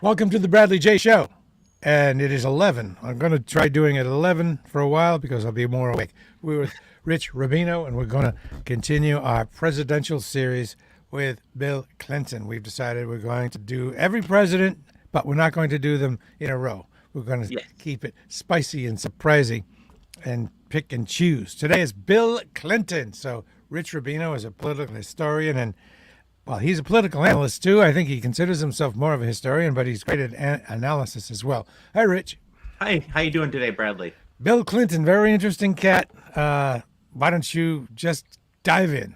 Welcome to the Bradley J. Show. And it is 11. I'm going to try doing it at 11 for a while because I'll be more awake. We're with Rich Rubino, and we're going to continue our presidential series with Bill Clinton. We've decided we're going to do every president, but we're not going to do them in a row. We're going to Yes. keep it spicy and surprising and pick and choose. Today is Bill Clinton. So, Rich Rubino is a political historian and well, he's a political analyst too. I think he considers himself more of a historian, but he's great at analysis as well. Hi, Rich. Hi, how you doing today, Bradley? Bill Clinton, very interesting cat. Why don't you just dive in?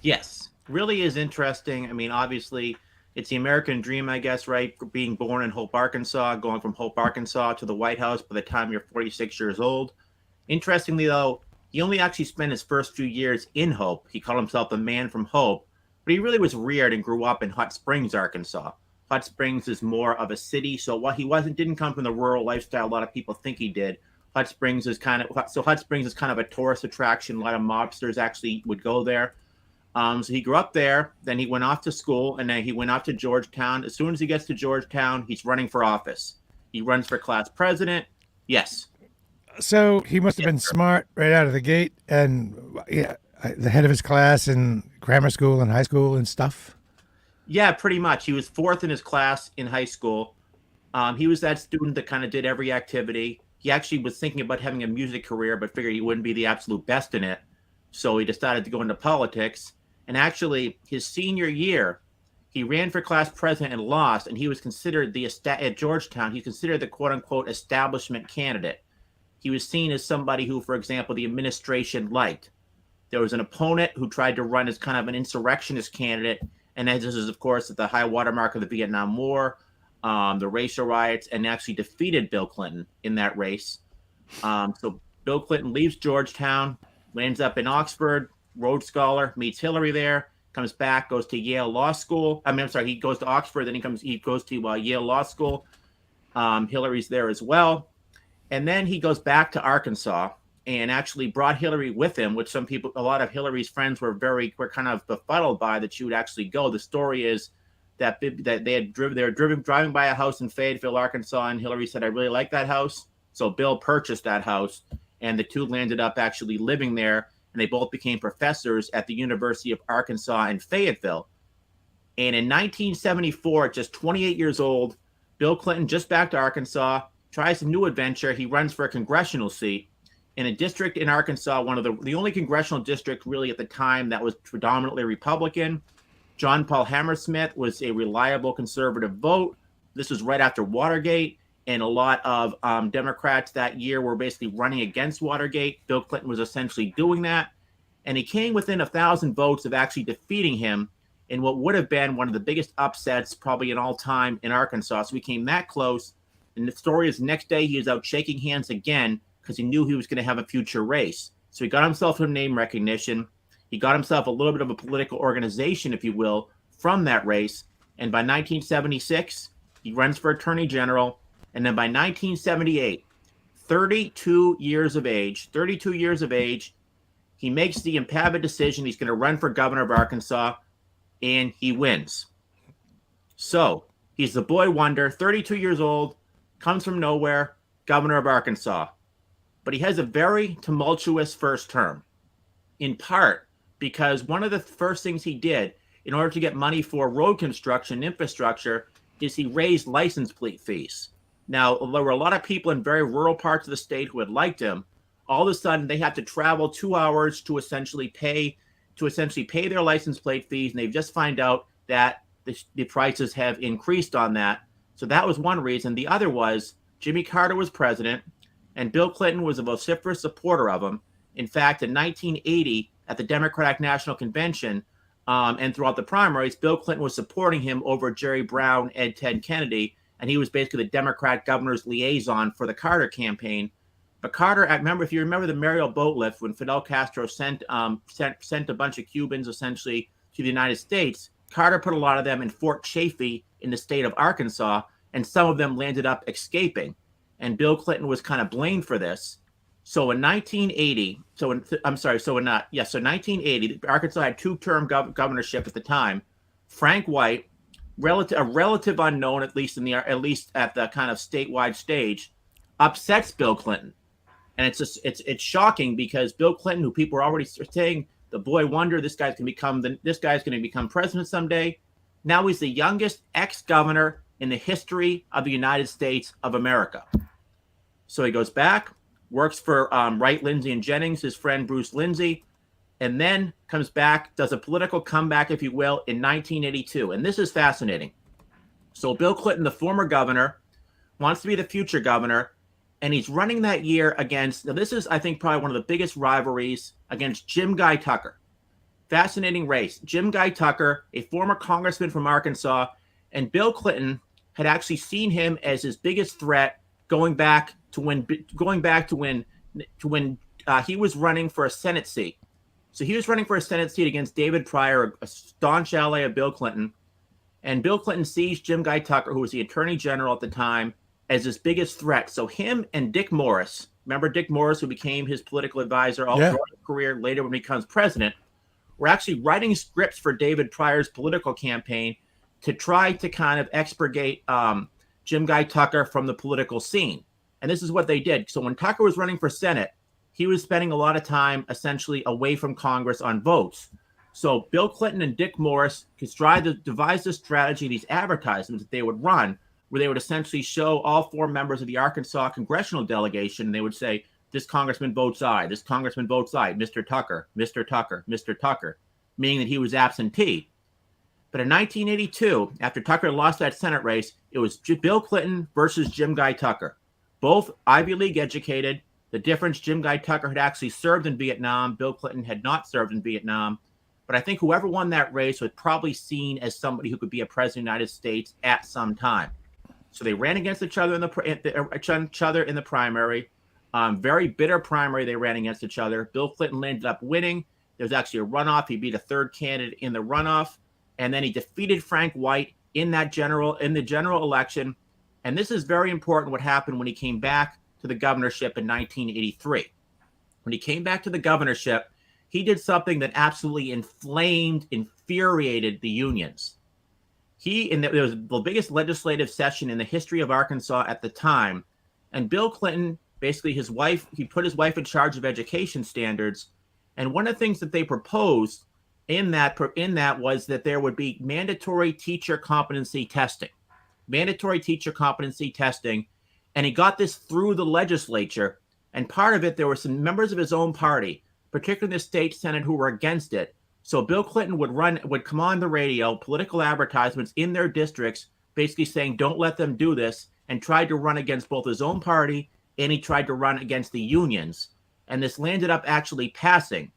Yes, really is interesting. I mean, obviously, it's the American dream, I guess, right? Being born in Hope, Arkansas, going from Hope, Arkansas to the White House by the time you're 46 years old. Interestingly, though, he only actually spent his first few years in Hope. He called himself the man from Hope, but he really was reared and grew up in Hot Springs, Arkansas. Hot Springs is more of a city, so while he didn't come from the rural lifestyle a lot of people think he did. Hot Springs is kind of a tourist attraction. A lot of mobsters actually would go there. So he grew up there. Then he went off to school, and then he went off to Georgetown. As soon as he gets to Georgetown, he's running for office. He runs for class president. Yes. So he must have Yes, been sir. smart right out of the gate, and yeah, the head of his class in grammar school and high school and stuff. Yeah, pretty much. He was fourth in his class in high school. He was that student that kind of did every activity. He actually was thinking about having a music career, but figured he wouldn't be the absolute best in it. So he decided to go into politics. And actually, his senior year, he ran for class president and lost. And he was considered at Georgetown. He's considered the quote unquote establishment candidate. He was seen as somebody who, for example, the administration liked. There was an opponent who tried to run as kind of an insurrectionist candidate, and this is, of course, at the high watermark of the Vietnam War, the racial riots, and actually defeated Bill Clinton in that race. So Bill Clinton leaves Georgetown, lands up in Oxford, Rhodes Scholar, meets Hillary there, comes back, goes to Yale Law School. I'm sorry, he goes to Oxford, then he goes to Yale Law School. Hillary's there as well. And then he goes back to Arkansas and actually brought Hillary with him, which a lot of Hillary's friends were kind of befuddled by that she would actually go. The story is that they were driving by a house in Fayetteville, Arkansas, and Hillary said, "I really like that house." So Bill purchased that house, and the two landed up actually living there, and they both became professors at the University of Arkansas in Fayetteville. And in 1974, at just 28 years old, Bill Clinton, just back to Arkansas, tries a new adventure. He runs for a congressional seat in a district in Arkansas, one of the only congressional district really at the time that was predominantly Republican. John Paul Hammersmith was a reliable conservative vote. This was right after Watergate, and a lot of Democrats that year were basically running against Watergate. Bill Clinton was essentially doing that, and he came within 1,000 votes of actually defeating him in what would have been one of the biggest upsets probably in all time in Arkansas. So he came that close. And the story is next day he was out shaking hands again because he knew he was going to have a future race. So he got himself some name recognition. He got himself a little bit of a political organization, if you will, from that race. And by 1976, he runs for attorney general. And then by 1978, 32 years of age, he makes the impassioned decision he's going to run for governor of Arkansas, and he wins. So he's the boy wonder, 32 years old, comes from nowhere, governor of Arkansas. But he has a very tumultuous first term, in part because one of the first things he did in order to get money for road construction infrastructure is he raised license plate fees. Now, there were a lot of people in very rural parts of the state who had liked him. All of a sudden, they had to travel 2 hours to essentially pay their license plate fees, and they've just found out that the prices have increased on that. So that was one reason. The other was Jimmy Carter was president, and Bill Clinton was a vociferous supporter of him. In fact, in 1980, at the Democratic National Convention and throughout the primaries, Bill Clinton was supporting him over Jerry Brown and Ted Kennedy, and he was basically the Democrat governor's liaison for the Carter campaign. But Carter, if you remember the Mariel boat lift when Fidel Castro sent a bunch of Cubans essentially to the United States, Carter put a lot of them in Fort Chaffee in the state of Arkansas, and some of them landed up escaping. And Bill Clinton was kind of blamed for this. So in 1980, so 1980, Arkansas had two-term governorship at the time. Frank White a relative unknown, at least at the kind of statewide stage, upsets Bill Clinton. And it's shocking because Bill Clinton, who people were already saying the boy wonder, this guy's going to become president someday. Now he's the youngest ex-governor in the history of the United States of America. So he goes back, works for Wright, Lindsay, and Jennings, his friend Bruce Lindsay, and then comes back, does a political comeback, if you will, in 1982. And this is fascinating. So Bill Clinton, the former governor, wants to be the future governor, and he's running that year against, now this is, I think, probably one of the biggest rivalries, against Jim Guy Tucker. Fascinating race. Jim Guy Tucker, a former congressman from Arkansas, and Bill Clinton had actually seen him as his biggest threat going back to when he was running for a Senate seat. So he was running for a Senate seat against David Pryor, a staunch ally of Bill Clinton. And Bill Clinton sees Jim Guy Tucker, who was the attorney general at the time, as his biggest threat. So him and Dick Morris, remember Dick Morris, who became his political advisor all throughout his career, later when he becomes president, were actually writing scripts for David Pryor's political campaign to try to kind of expurgate Jim Guy Tucker from the political scene. And this is what they did. So when Tucker was running for Senate, he was spending a lot of time essentially away from Congress on votes. So Bill Clinton and Dick Morris devised a strategy, these advertisements that they would run, where they would essentially show all four members of the Arkansas congressional delegation, and they would say, this congressman votes aye, this congressman votes aye, Mr. Tucker, Mr. Tucker, Mr. Tucker, meaning that he was absentee. But in 1982, after Tucker lost that Senate race, it was Bill Clinton versus Jim Guy Tucker. Both Ivy League educated. The difference, Jim Guy Tucker had actually served in Vietnam. Bill Clinton had not served in Vietnam. But I think whoever won that race was probably seen as somebody who could be a president of the United States at some time. So they ran against each other in the primary. Very bitter primary they ran against each other. Bill Clinton ended up winning. There was actually a runoff. He beat a third candidate in the runoff. And then he defeated Frank White in the general election. And this is very important what happened when he came back to the governorship in 1983. When he came back to the governorship, he did something that absolutely infuriated the unions. There was the biggest legislative session in the history of Arkansas at the time. And Bill Clinton, basically he put his wife in charge of education standards. And one of the things that they proposed in that was that there would be mandatory teacher competency testing. And he got this through the legislature. And part of it, there were some members of his own party, particularly the state Senate, who were against it. So Bill Clinton would come on the radio, political advertisements in their districts, basically saying, don't let them do this, and tried to run against both his own party and he tried to run against the unions. And this landed up actually passing.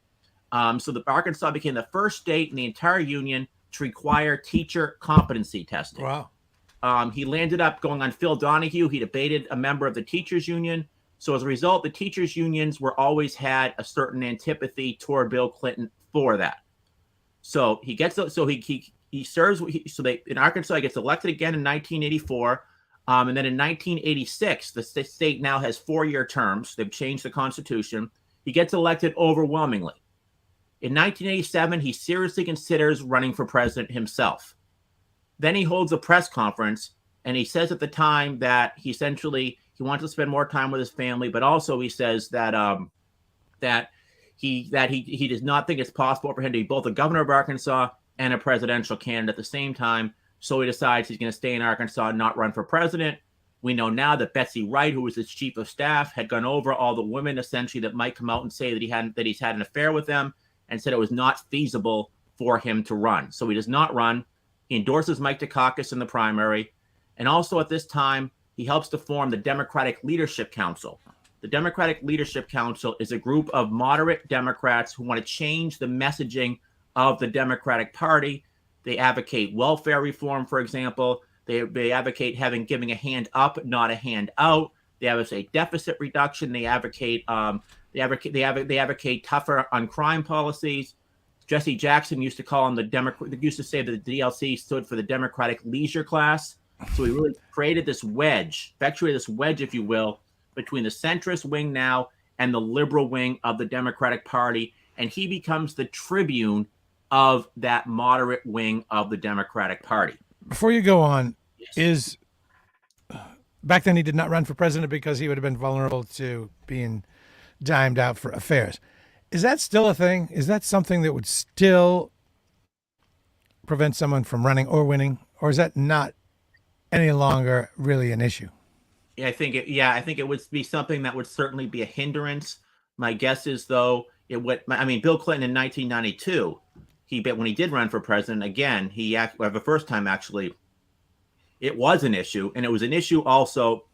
So the Arkansas became the first state in the entire union to require teacher competency testing. Wow. He landed up going on Phil Donahue. He debated a member of the teachers union. So as a result, the teachers unions always had a certain antipathy toward Bill Clinton for that. So in Arkansas, he gets elected again in 1984. And then in 1986, the state now has 4-year terms. They've changed the Constitution. He gets elected overwhelmingly. In 1987, he seriously considers running for president himself. Then he holds a press conference, and he says at the time that he wants to spend more time with his family, but also he says that he does not think it's possible for him to be both a governor of Arkansas and a presidential candidate at the same time. So he decides he's going to stay in Arkansas and not run for president. We know now that Betsy Wright, who was his chief of staff, had gone over all the women essentially that might come out and say that he's had an affair with them, and said it was not feasible for him to run. So he does not run. He endorses Mike Dukakis in the primary. And also at this time, he helps to form the Democratic Leadership Council. The Democratic Leadership Council is a group of moderate Democrats who want to change the messaging of the Democratic Party. They advocate welfare reform, for example. They advocate giving a hand up, not a hand out. They advocate deficit reduction. They advocate tougher on crime policies. Jesse Jackson used to say that the DLC stood for the Democratic Leisure Class. So he really effectuated this wedge, if you will, between the centrist wing now and the liberal wing of the Democratic Party. And he becomes the tribune of that moderate wing of the Democratic Party. before you go on, Yes. is back then he did not run for president because he would have been vulnerable to being dimed out for affairs. Is that still a thing? Is that something that would still prevent someone from running or winning, or is that not any longer really an issue? I think it would be something that would certainly be a hindrance. My guess is though it would. I mean, Bill Clinton in 1992, when he did run for president again, the first time actually, it was an issue, and it was an issue also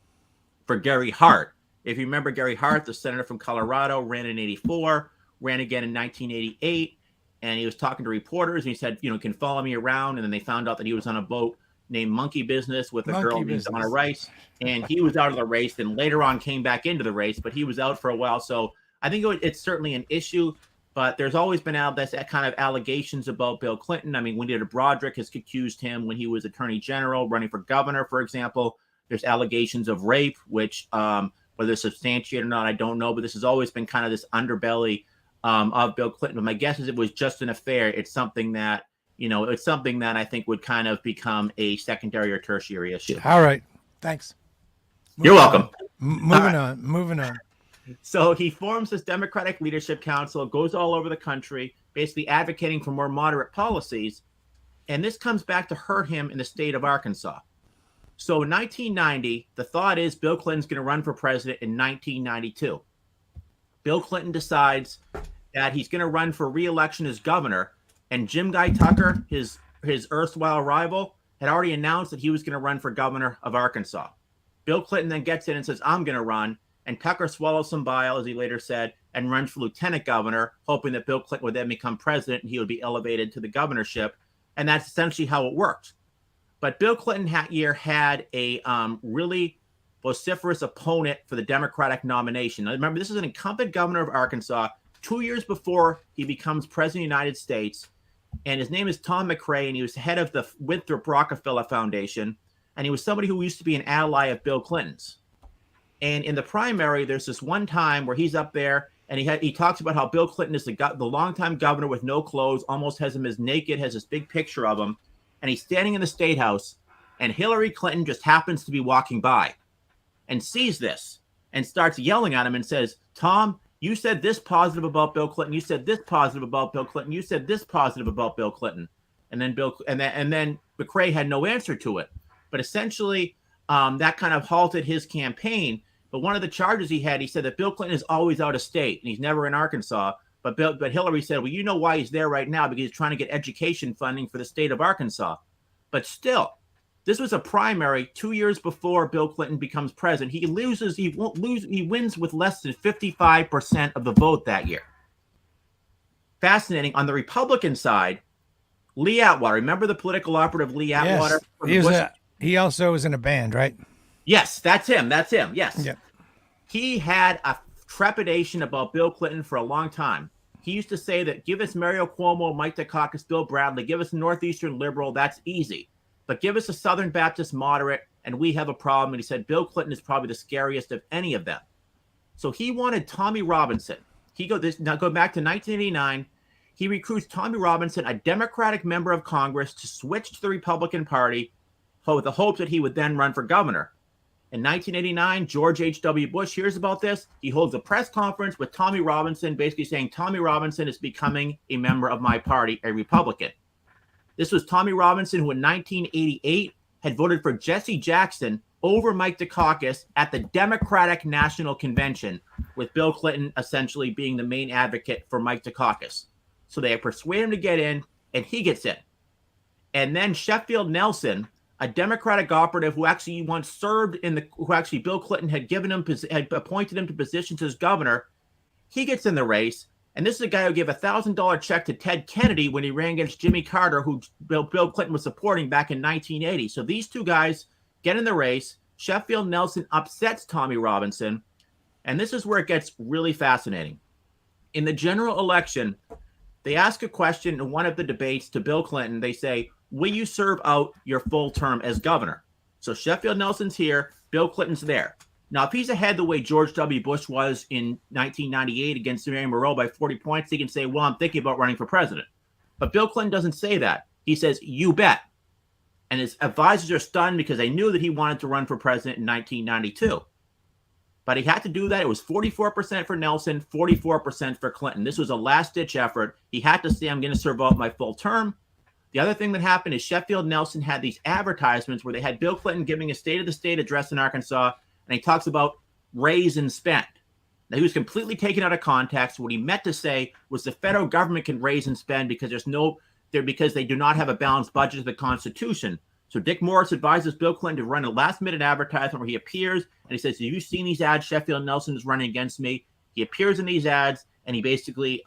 for Gary Hart. If you remember, Gary Hart, the senator from Colorado, ran in '84, ran again in 1988, and he was talking to reporters, and he said, can follow me around, and then they found out that he was on a boat named Monkey Business with a girl Monkey named Donna business. Rice, and he was out of the race. Then later on, came back into the race, but he was out for a while. So I think it's certainly an issue. But there's always been that kind of allegations about Bill Clinton. I mean, Wendy Broderick has accused him when he was attorney general, running for governor, for example. There's allegations of rape, which whether it's substantiated or not, I don't know. But this has always been kind of this underbelly of Bill Clinton. But my guess is it was just an affair. It's something that I think would kind of become a secondary or tertiary issue. All right. Thanks. You're welcome. Moving on. So he forms this Democratic Leadership Council, goes all over the country, basically advocating for more moderate policies. And this comes back to hurt him in the state of Arkansas. So in 1990, the thought is Bill Clinton's going to run for president in 1992. Bill Clinton decides that he's going to run for re-election as governor. And Jim Guy Tucker, his erstwhile rival, had already announced that he was going to run for governor of Arkansas. Bill Clinton then gets in and says, I'm going to run. And Tucker swallows some bile, as he later said, and runs for lieutenant governor, hoping that Bill Clinton would then become president and he would be elevated to the governorship. And that's essentially how it worked. But Bill Clinton that year had a really vociferous opponent for the Democratic nomination. Now, remember, this is an incumbent governor of Arkansas 2 years before he becomes president of the United States. And his name is Tom McRae, and he was head of the Winthrop Rockefeller Foundation. And he was somebody who used to be an ally of Bill Clinton's. And in the primary, there's this one time where he's up there and he talks about how Bill Clinton is the longtime governor with no clothes, almost has him as naked, has this big picture of him. And he's standing in the State House, and Hillary Clinton just happens to be walking by and sees this and starts yelling at him and says, Tom, you said this positive about Bill Clinton. You said this positive about Bill Clinton. You said this positive about Bill Clinton. And then McRae had no answer to it. But essentially, that kind of halted his campaign. But one of the charges he said that Bill Clinton is always out of state and he's never in Arkansas. But Hillary said, well, you know why he's there right now, because he's trying to get education funding for the state of Arkansas. But still, this was a primary 2 years before Bill Clinton becomes president. He wins with less than 55% of the vote that year. Fascinating. On the Republican side, Lee Atwater, remember the political operative Lee Atwater? Yes. He also was in a band, right? Yes, that's him. Yes. Yeah. He had a trepidation about Bill Clinton for a long time. He used to say that give us Mario Cuomo, Mike Dukakis, Bill Bradley, give us a Northeastern liberal, that's easy. But give us a Southern Baptist moderate, and we have a problem. And he said Bill Clinton is probably the scariest of any of them. So he wanted Tommy Robinson. Go back to 1989. He recruits Tommy Robinson, a Democratic member of Congress, to switch to the Republican Party with the hopes that he would then run for governor. In 1989, George H.W. Bush hears about this. He holds a press conference with Tommy Robinson, basically saying Tommy Robinson is becoming a member of my party, a Republican. This was Tommy Robinson, who in 1988 had voted for Jesse Jackson over Mike Dukakis at the Democratic National Convention, with Bill Clinton essentially being the main advocate for Mike Dukakis. So they persuade him to get in, and he gets in. And then Sheffield Nelson, a Democratic operative who actually once served Bill Clinton had appointed him to positions as governor, he gets in the race. And this is a guy who gave a $1,000 check to Ted Kennedy when he ran against Jimmy Carter, who Bill Clinton was supporting back in 1980. So these two guys get in the race. Sheffield Nelson upsets Tommy Robinson. And this is where it gets really fascinating. In the general election, they ask a question in one of the debates to Bill Clinton. They say, will you serve out your full term as governor? So Sheffield Nelson's here. Bill Clinton's there. Now, if he's ahead the way George W. Bush was in 1998 against Mary Monroe by 40 points, he can say, well, I'm thinking about running for president. But Bill Clinton doesn't say that. He says, you bet. And his advisors are stunned because they knew that he wanted to run for president in 1992. But he had to do that. It was 44% for Nelson, 44% for Clinton. This was a last-ditch effort. He had to say, I'm going to serve out my full term. The other thing that happened is Sheffield Nelson had these advertisements where they had Bill Clinton giving a State of the State address in Arkansas, and he talks about raise and spend. Now, he was completely taken out of context. What he meant to say was the federal government can raise and spend because because they do not have a balanced budget of the Constitution. So Dick Morris advises Bill Clinton to run a last-minute advertisement where he appears and he says, have you seen these ads? Sheffield Nelson is running against me. He appears in these ads and he basically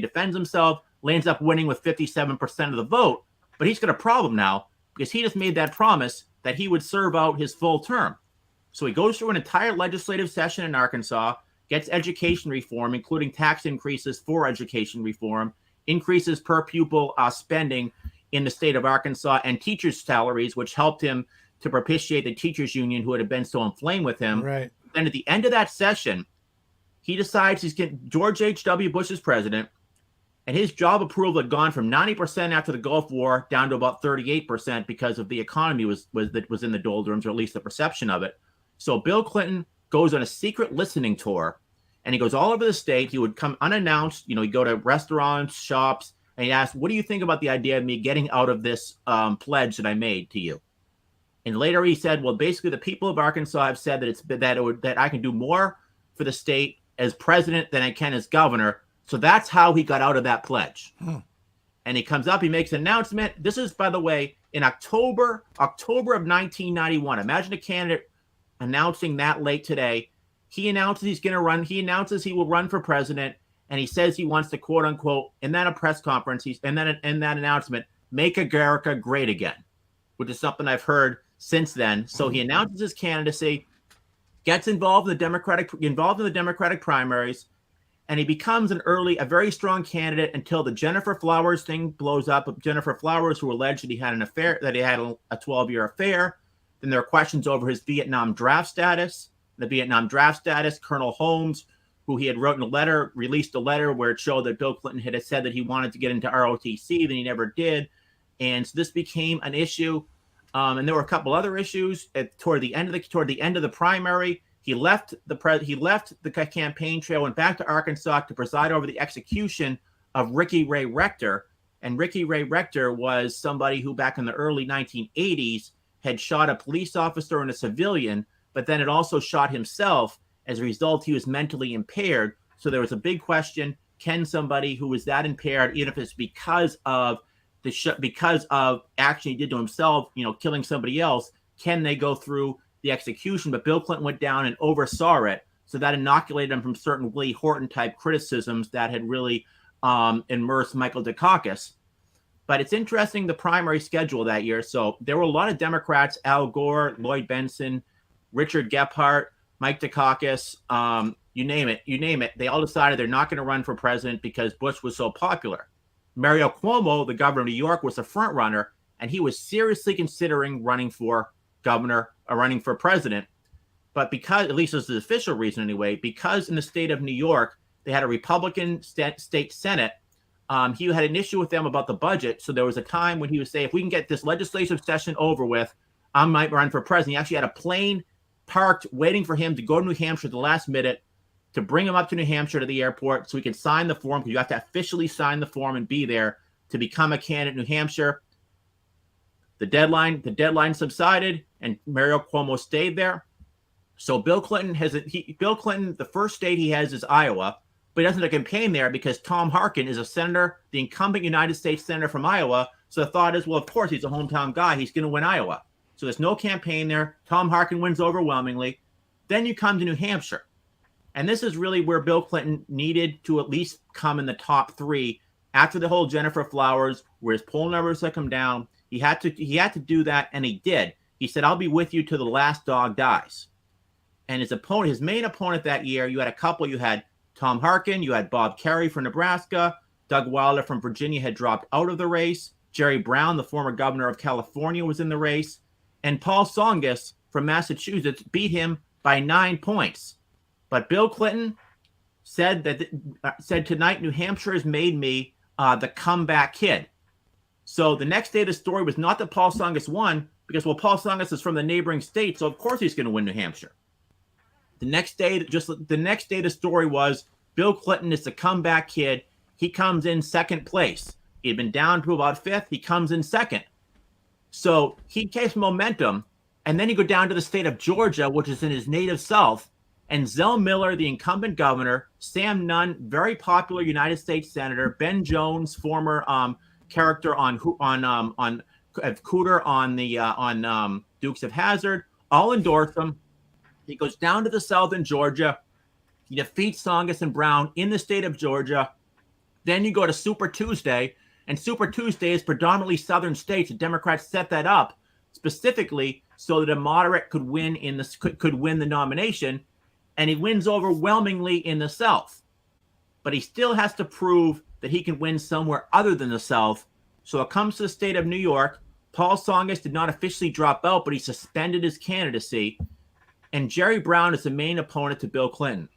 defends himself, lands up winning with 57% of the vote. But he's got a problem now because he just made that promise that he would serve out his full term. So he goes through an entire legislative session in Arkansas, gets education reform, including tax increases for education reform, increases per pupil spending in the state of Arkansas, and teachers' salaries, which helped him to propitiate the teachers' union who had been so inflamed with him. Right. Then at the end of that session, he decides he's getting George H.W. Bush's president, and his job approval had gone from 90% after the Gulf War down to about 38% because of the economy was in the doldrums, or at least the perception of it. So Bill Clinton goes on a secret listening tour, and he goes all over the state. He would come unannounced. He'd go to restaurants, shops, and he asked, what do you think about the idea of me getting out of this pledge that I made to you? And later he said, well, basically the people of Arkansas have said that I can do more for the state as president than I can as governor. So that's how he got out of that pledge. And he comes up, he makes an announcement. This is, by the way, in October of 1991. Imagine a candidate announcing that late today. He announces he's going to run. He announces he will run for president. And he says he wants to, quote unquote, in that press conference, in that announcement, make America great again, which is something I've heard since then. So he announces his candidacy, gets involved in the Democratic primaries, and he becomes a very strong candidate until the Jennifer Flowers thing blows up. Jennifer Flowers, who alleged that he had a 12-year affair. Then there are questions over his Vietnam draft status. The Vietnam draft status, Colonel Holmes, who he had released a letter where it showed that Bill Clinton had said that he wanted to get into ROTC, then he never did. And so this became an issue. And there were a couple other issues toward the end of the primary. He left the campaign trail, went back to Arkansas to preside over the execution of Ricky Ray Rector. And Ricky Ray Rector was somebody who back in the early 1980s had shot a police officer and a civilian, but then had also shot himself. As a result, he was mentally impaired. So there was a big question: can somebody who was that impaired, even if it's because of action he did to himself, killing somebody else, can they go through the execution? But Bill Clinton went down and oversaw it, so that inoculated him from certain Willie Horton type criticisms that had really immersed Michael Dukakis. But it's interesting, the primary schedule that year. So there were a lot of Democrats: Al Gore, Lloyd Bentsen, Richard Gephardt, Mike Dukakis, you name it. They all decided they're not going to run for president because Bush was so popular. Mario Cuomo, the governor of New York, was the front runner, and he was seriously considering running for governor or running for president. But because, at least this is the official reason anyway, because in the state of New York, they had a Republican state Senate, he had an issue with them about the budget. So there was a time when he would say, if we can get this legislative session over with, I might run for president. He actually had a plane parked waiting for him to go to New Hampshire at the last minute to bring him up to New Hampshire to the airport so he could sign the form, because you have to officially sign the form and be there to become a candidate in New Hampshire. The deadline subsided, and Mario Cuomo stayed there. So Bill Clinton, the first state he has is Iowa, but he doesn't have a campaign there because Tom Harkin is a senator, the incumbent United States senator from Iowa. So the thought is, well, of course, he's a hometown guy. He's going to win Iowa. So there's no campaign there. Tom Harkin wins overwhelmingly. Then you come to New Hampshire. And this is really where Bill Clinton needed to at least come in the top three after the whole Jennifer Flowers, where his poll numbers had come down. He had to do that, and he did. He said, I'll be with you till the last dog dies. And his main opponent that year, you had Tom Harkin, you had Bob Kerrey from Nebraska, Doug Wilder from Virginia had dropped out of the race, Jerry Brown, the former governor of California, was in the race, and Paul Tsongas from Massachusetts beat him by 9 points. But Bill Clinton said tonight, New Hampshire has made me the comeback kid. So the next day, the story was not that Paul Tsongas won, because, well, Paul Tsongas is from the neighboring state, so of course he's going to win New Hampshire. The next day, the story was Bill Clinton is the comeback kid. He comes in second place. He had been down to about fifth. He comes in second. So he takes momentum, and then you go down to the state of Georgia, which is in his native South, and Zell Miller, the incumbent governor, Sam Nunn, very popular United States senator, Ben Jones, former character on Cooter on the Dukes of Hazzard, all endorse him. He goes down to the South in Georgia. He defeats Tsongas and Brown in the state of Georgia. Then you go to Super Tuesday, and Super Tuesday is predominantly Southern states. The Democrats set that up specifically so that a moderate could win the nomination, and he wins overwhelmingly in the South. But he still has to prove that he can win somewhere other than the South. So it comes to the state of New York. Paul Tsongas did not officially drop out, but he suspended his candidacy. And Jerry Brown is the main opponent to Bill Clinton.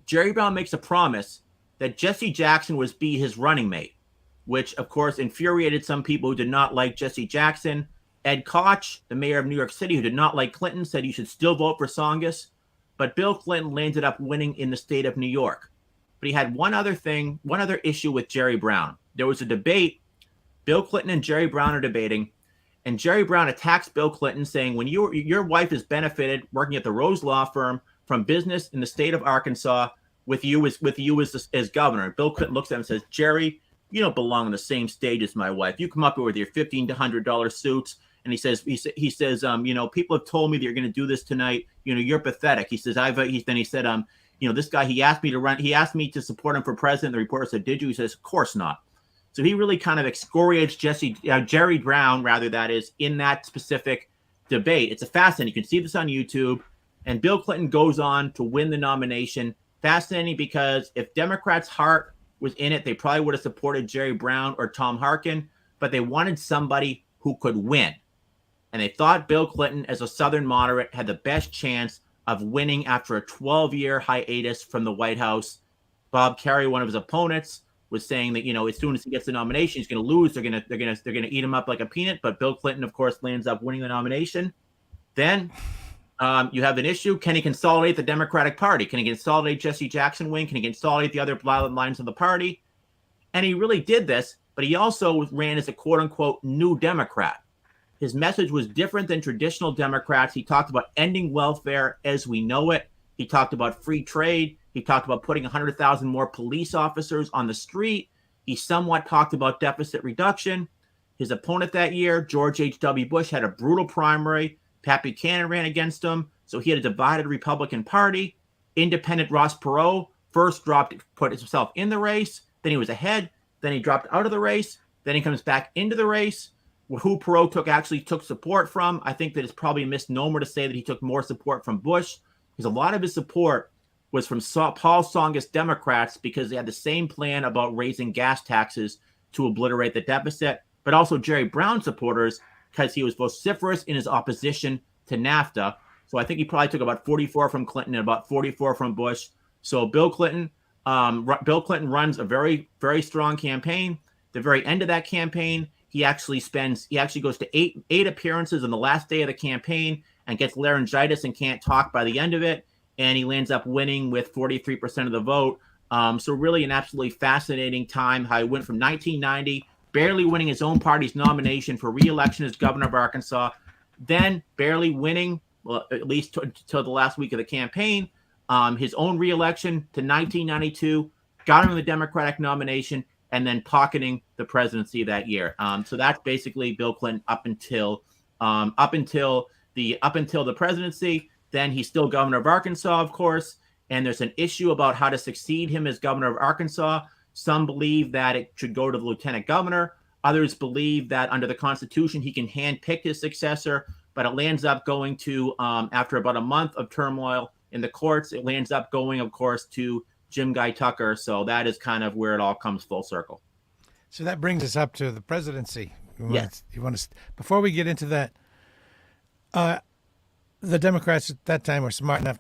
Jerry Brown makes a promise that Jesse Jackson was be his running mate, which, of course, infuriated some people who did not like Jesse Jackson. Ed Koch, the mayor of New York City, who did not like Clinton, said you should still vote for Tsongas. But Bill Clinton ended up winning in the state of New York. But he had one other issue with Jerry Brown. There was a debate. Bill Clinton and Jerry Brown are debating, and Jerry Brown attacks Bill Clinton, saying, when your wife has benefited working at the Rose Law Firm from business in the state of Arkansas with you as governor. Bill Clinton looks at him and says, Jerry, you don't belong on the same stage as my wife. You come up here with your $15 to $100 suits. And he says, people have told me that you're going to do this tonight. You're pathetic. He says, this guy, he asked me to support him for president. The reporter said, did you? He says, of course not. So he really kind of excoriates Jerry Brown, that is, in that specific debate. It's fascinating. You can see this on YouTube. And Bill Clinton goes on to win the nomination. Fascinating, because if Democrats' heart was in it, they probably would have supported Jerry Brown or Tom Harkin, but they wanted somebody who could win. And they thought Bill Clinton, as a Southern moderate, had the best chance of winning after a 12-year hiatus from the White House. Bob Kerrey, one of his opponents, was saying that, as soon as he gets the nomination, he's going to lose. They're going to eat him up like a peanut. But Bill Clinton, of course, lands up winning the nomination. Then you have an issue. Can he consolidate the Democratic Party? Can he consolidate Jesse Jackson wing? Can he consolidate the other lines of the party? And he really did this, but he also ran as a quote-unquote new Democrat. His message was different than traditional Democrats. He talked about ending welfare as we know it. He talked about free trade. He talked about putting 100,000 more police officers on the street. He somewhat talked about deficit reduction. His opponent that year, George H.W. Bush, had a brutal primary. Pat Buchanan ran against him, so he had a divided Republican Party. Independent Ross Perot first put himself in the race. Then he was ahead. Then he dropped out of the race. Then he comes back into the race. Who Perot actually took support from. I think that it's probably a misnomer to say that he took more support from Bush, because a lot of his support was from Paul Tsongas Democrats, because they had the same plan about raising gas taxes to obliterate the deficit, but also Jerry Brown supporters, because he was vociferous in his opposition to NAFTA. So I think he probably took about 44 from Clinton and about 44 from Bush. So Bill Clinton runs a very, very strong campaign. The very end of that campaign, he actually goes to eight appearances on the last day of the campaign and gets laryngitis and can't talk by the end of it. And he lands up winning with 43% of the vote. So really an absolutely fascinating time, how he went from 1990, barely winning his own party's nomination for re-election as governor of Arkansas, then barely winning, well, at least till the last week of the campaign, his own re-election to 1992, got him the Democratic nomination, and then pocketing the presidency that year. So that's basically Bill Clinton up until the presidency. Then he's still governor of Arkansas, of course. And there's an issue about how to succeed him as governor of Arkansas. Some believe that it should go to the lieutenant governor. Others believe that under the Constitution, he can handpick his successor. But it lands up going to, after about a month of turmoil in the courts, it lands up going, of course, to Jim Guy Tucker. So that is kind of where it all comes full circle. So that brings us up to the presidency. Yes. Before we get into that, the Democrats at that time were smart enough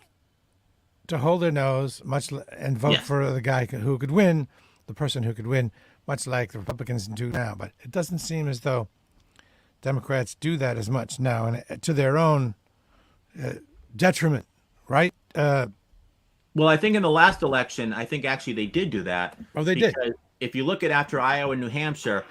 to hold their nose and vote Yes. for the guy who could win, the person who could win. much like the Republicans do now. But it doesn't seem as though Democrats do that as much now, and to their own detriment, right? Well, I think in the last election, I think actually they did do that. Oh, they did. Because if you look at after Iowa and New Hampshire,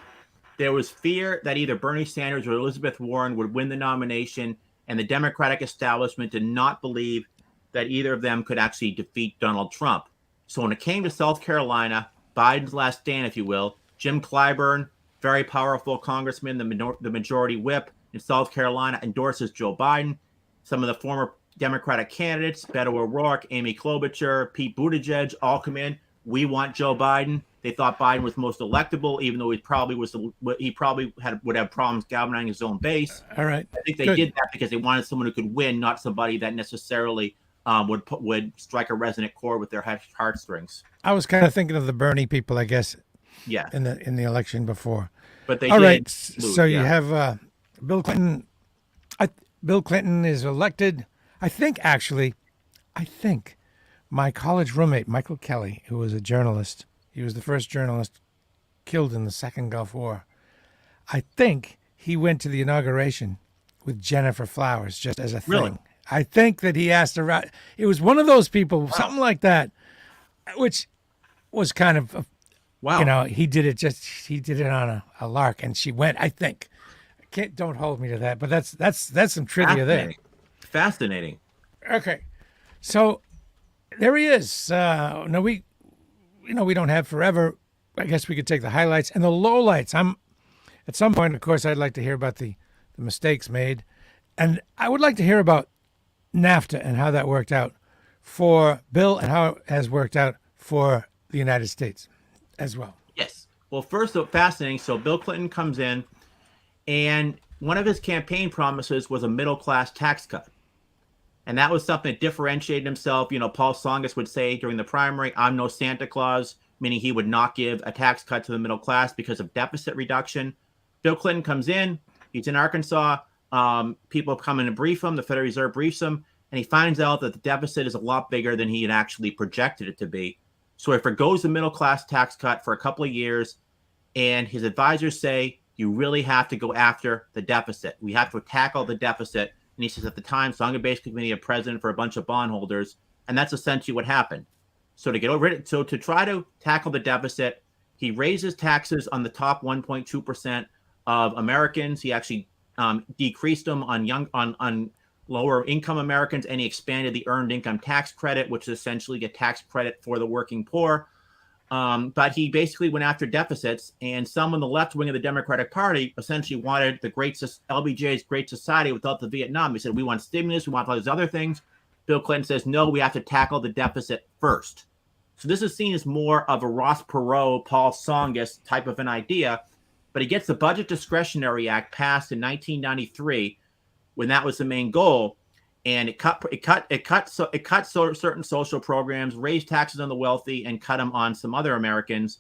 there was fear that either Bernie Sanders or Elizabeth Warren would win the nomination, and the Democratic establishment did not believe that either of them could actually defeat Donald Trump. So when it came to South Carolina, Biden's last stand, if you will, Jim Clyburn, very powerful congressman, the majority whip in South Carolina, endorses Joe Biden. Some of the former Democratic candidates, Beto O'Rourke, Amy Klobuchar, Pete Buttigieg, all come in. We want Joe Biden. They thought Biden was most electable, even though he probably would have problems galvanizing his own base. All right. I think they did that because they wanted someone who could win, not somebody that necessarily would strike a resonant chord with their heartstrings. I was kind of thinking of the Bernie people, I guess. Yeah. In the election before. But they all did right. lose, so you have Bill Clinton. Bill Clinton is elected. I think my college roommate, Michael Kelly, who was a journalist, he was the first journalist killed in the Second Gulf War. I think he went to the inauguration with Jennifer Flowers just as a thing. Really? I think that he asked her out. It was one of those people, something like that, which was kind of, wow. He did it on a lark, and she went, I think. Don't hold me to that, but that's some trivia there. Fascinating. Okay, so there he is. No, we don't have forever. I guess we could take the highlights and the lowlights. At some point, of course, I'd like to hear about the mistakes made, and I would like to hear about NAFTA and how that worked out for Bill and how it has worked out for the United States as well. Yes. Well, first, fascinating. So Bill Clinton comes in, and one of his campaign promises was a middle-class tax cut. And that was something that differentiated himself. Paul Tsongas would say during the primary, I'm no Santa Claus, meaning he would not give a tax cut to the middle class because of deficit reduction. Bill Clinton comes in. He's in Arkansas. People come in to brief him. The Federal Reserve briefs him. And he finds out that the deficit is a lot bigger than he had actually projected it to be. So he forgoes the middle class tax cut for a couple of years. And his advisors say, you really have to go after the deficit. We have to tackle the deficit. And he says at the time, so I'm going to basically be a president for a bunch of bondholders. And that's essentially what happened. So to try to tackle the deficit, he raises taxes on the top 1.2% of Americans. He actually decreased them on lower income Americans, and he expanded the earned income tax credit, which is essentially a tax credit for the working poor. But he basically went after deficits, and some on the left wing of the Democratic Party essentially wanted the LBJ's Great Society without the Vietnam. He said, we want stimulus, we want all these other things. Bill Clinton says, no, we have to tackle the deficit first. So this is seen as more of a Ross Perot, Paul Tsongas type of an idea, but he gets the Budget Discretionary Act passed in 1993 when that was the main goal. And it cut certain social programs, raised taxes on the wealthy, and cut them on some other Americans.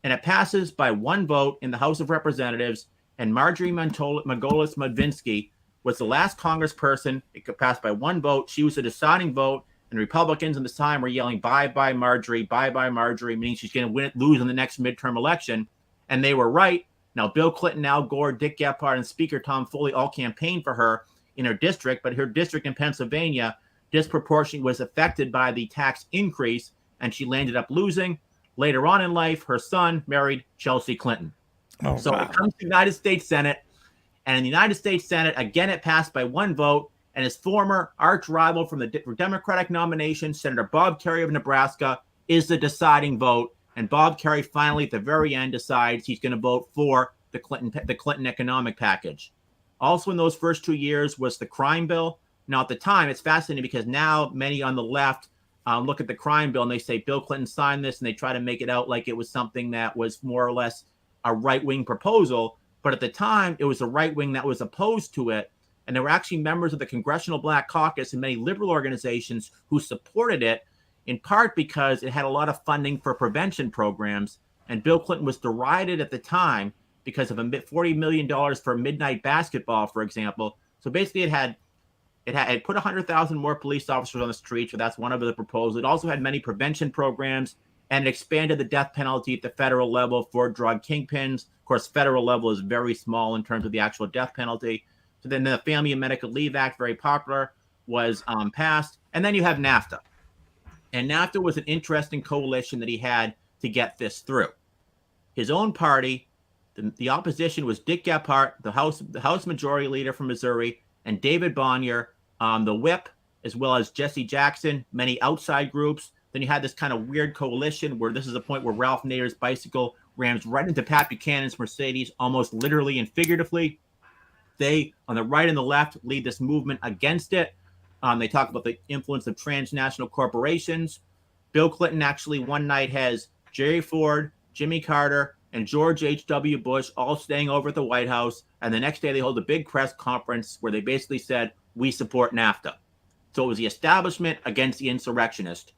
And it passes by one vote in the House of Representatives. And Marjorie Margolis Mudvinsky was the last congressperson. It could pass by one vote. She was the deciding vote. And Republicans at the time were yelling, bye, bye, Marjorie, meaning she's going to lose in the next midterm election. And they were right. Now, Bill Clinton, Al Gore, Dick Gephardt, and Speaker Tom Foley all campaigned for her in her district, but her district in Pennsylvania disproportionately was affected by the tax increase, and she landed up losing. Later on in life, her son married Chelsea Clinton. Oh, so wow. It comes to the United States Senate, and in the United States Senate, again, it passed by one vote, and his former arch rival from the Democratic nomination, Senator Bob Kerrey of Nebraska, is the deciding vote, and Bob Kerrey finally, at the very end, decides he's going to vote for the Clinton economic package. Also in those first 2 years was the crime bill. Now, at the time, it's fascinating because now many on the left look at the crime bill and they say Bill Clinton signed this, and they try to make it out like it was something that was more or less a right-wing proposal. But at the time, it was the right wing that was opposed to it. And there were actually members of the Congressional Black Caucus and many liberal organizations who supported it, in part because it had a lot of funding for prevention programs. And Bill Clinton was derided at the time because of $40 million for midnight basketball, for example. So basically it put 100,000 more police officers on the streets, so that's one of the proposals. It also had many prevention programs. and it expanded the death penalty at the federal level for drug kingpins. Of course, federal level is very small in terms of the actual death penalty. So then the Family and Medical Leave Act, very popular, was passed. And then you have NAFTA. And NAFTA was an interesting coalition that he had to get this through. His own party, the opposition was Dick Gephardt, the House Majority Leader from Missouri, and David Bonnier, the whip, as well as Jesse Jackson, many outside groups. Then you had this kind of weird coalition where this is a point where Ralph Nader's bicycle rams right into Pat Buchanan's Mercedes, almost literally and figuratively. They, on the right and the left, lead this movement against it. They talk about the influence of transnational corporations. Bill Clinton actually one night has Jerry Ford, Jimmy Carter, and George H.W. Bush all staying over at the White House. And the next day they hold a big press conference where they basically said, we support NAFTA. So it was the establishment against the insurrectionist.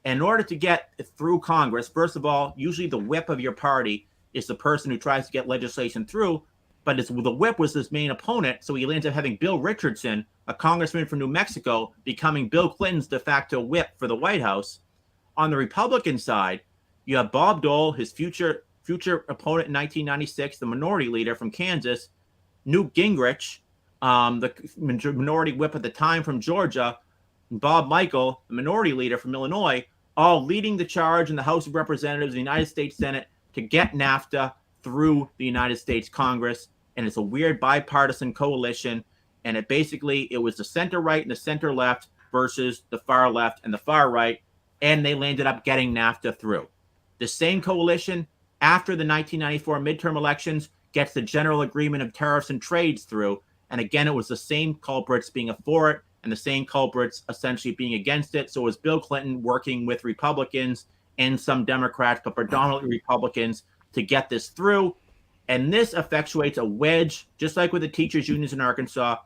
And in order to get through Congress, first of all, usually the whip of your party is the person who tries to get legislation through, but the whip was his main opponent, so he ends up having Bill Richardson, a congressman from New Mexico, becoming Bill Clinton's de facto whip for the White House. On the Republican side, you have Bob Dole, his future opponent in 1996, the minority leader from Kansas, Newt Gingrich, the minority whip at the time from Georgia, and Bob Michael, the minority leader from Illinois, all leading the charge in the House of Representatives, the United States Senate, to get NAFTA through the United States Congress. And it's a weird bipartisan coalition. And it was the center right and the center left versus the far left and the far right. And they landed up getting NAFTA through. The same coalition, after the 1994 midterm elections, gets the general agreement of tariffs and trades through. And again, it was the same culprits being for it and the same culprits essentially being against it. So it was Bill Clinton working with Republicans and some Democrats, but predominantly Republicans, to get this through. And this effectuates a wedge, just like with the teachers' unions in Arkansas,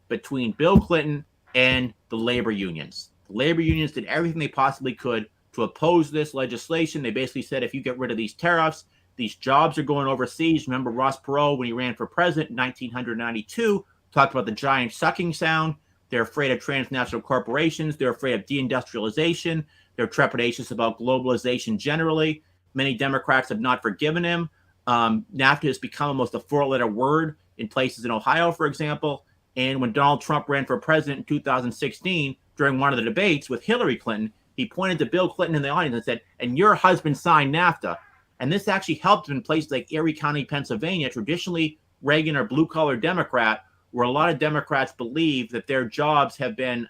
between Bill Clinton and the labor unions. The labor unions did everything they possibly could to oppose this legislation. They basically said, if you get rid of these tariffs, these jobs are going overseas. Remember Ross Perot, when he ran for president in 1992, talked about the giant sucking sound. They're afraid of transnational corporations. They're afraid of deindustrialization. They're trepidatious about globalization generally. Many Democrats have not forgiven him. NAFTA has become almost a four-letter word in places in Ohio, for example. And when Donald Trump ran for president in 2016, during one of the debates with Hillary Clinton, he pointed to Bill Clinton in the audience and said, and your husband signed NAFTA. And this actually helped in places like Erie County, Pennsylvania, traditionally Reagan or blue-collar Democrat, where a lot of Democrats believe that their jobs have been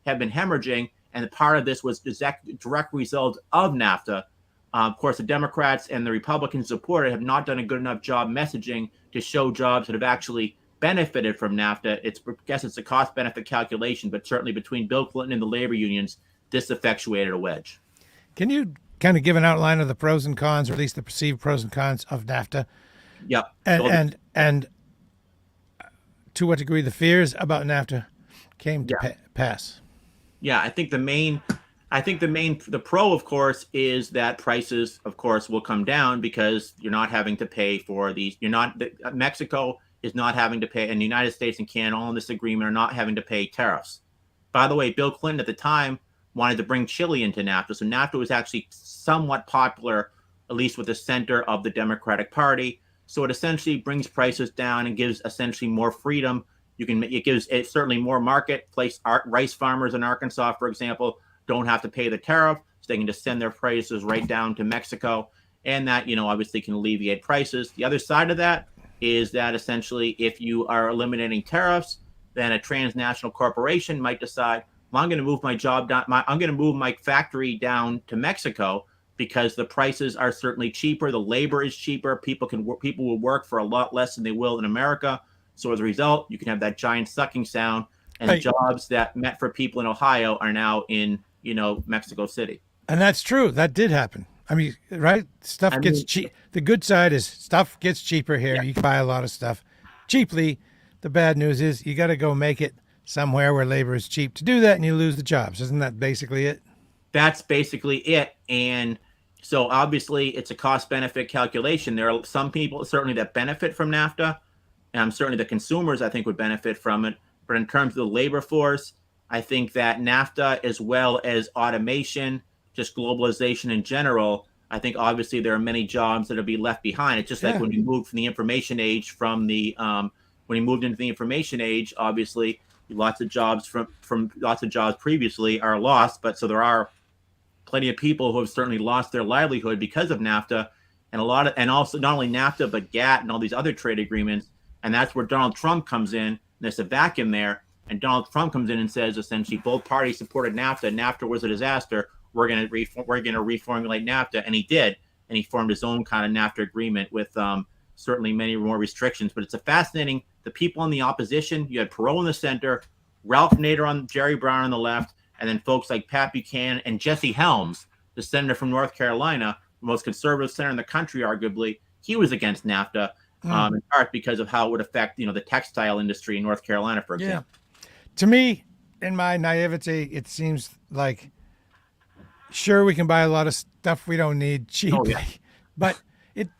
hemorrhaging, and part of this was the direct result of NAFTA. Of course, the Democrats and the Republicans supported have not done a good enough job messaging to show jobs that have actually benefited from NAFTA. I guess it's a cost-benefit calculation, but certainly between Bill Clinton and the labor unions, this effectuated a wedge. Can you kind of give an outline of the pros and cons, or at least the perceived pros and cons of NAFTA? Yep. And to what degree the fears about NAFTA came to pass? Yeah, I think the pro, of course, is that prices, of course, will come down because you're not having to pay for these. Mexico is not having to pay, and the United States and Canada, all in this agreement, are not having to pay tariffs. By the way, Bill Clinton at the time wanted to bring Chile into NAFTA, so NAFTA was actually somewhat popular, at least with the center of the Democratic Party. So it essentially brings prices down and gives essentially more freedom. It gives certainly more marketplace. Rice farmers in Arkansas, for example, don't have to pay the tariff, so they can just send their prices right down to Mexico, and that obviously can alleviate prices. The other side of that is that essentially, if you are eliminating tariffs, then a transnational corporation might decide, well, I'm going to move my job down. I'm going to move my factory down to Mexico because the prices are certainly cheaper. The labor is cheaper. People will work for a lot less than they will in America. So as a result, you can have that giant sucking sound, and the jobs that meant for people in Ohio are now in Mexico City. And that's true. That did happen. I mean, right? Stuff gets cheap. The good side is stuff gets cheaper here. Yeah. You can buy a lot of stuff cheaply. The bad news is you got to go make it somewhere where labor is cheap to do that, and you lose the jobs. Isn't that basically it? That's basically it. And so obviously it's a cost-benefit calculation. There are some people certainly that benefit from NAFTA, and certainly the consumers, I think, would benefit from it. But in terms of the labor force, I think that NAFTA, as well as automation, just globalization in general, I think obviously there are many jobs that'll be left behind. It's just like Yeah. when you moved from the information age when you moved into the information age, obviously lots of jobs from lots of jobs previously are lost, but so there are plenty of people who have certainly lost their livelihood because of NAFTA, and also not only NAFTA but GATT and all these other trade agreements. And that's where Donald Trump comes in. There's a vacuum there, and Donald Trump comes in and says essentially both parties supported NAFTA. NAFTA was a disaster. We're going to reformulate NAFTA, and he did, and he formed his own kind of NAFTA agreement with certainly many more restrictions. But it's a fascinating. The people in the opposition, you had Perot in the center, Ralph Nader on Jerry Brown on the left, and then folks like Pat Buchanan and Jesse Helms, the senator from North Carolina, the most conservative senator in the country, arguably. He was against NAFTA, in part because of how it would affect, the textile industry in North Carolina, for example. Yeah. To me, in my naivety, it seems like sure we can buy a lot of stuff we don't need cheaply, but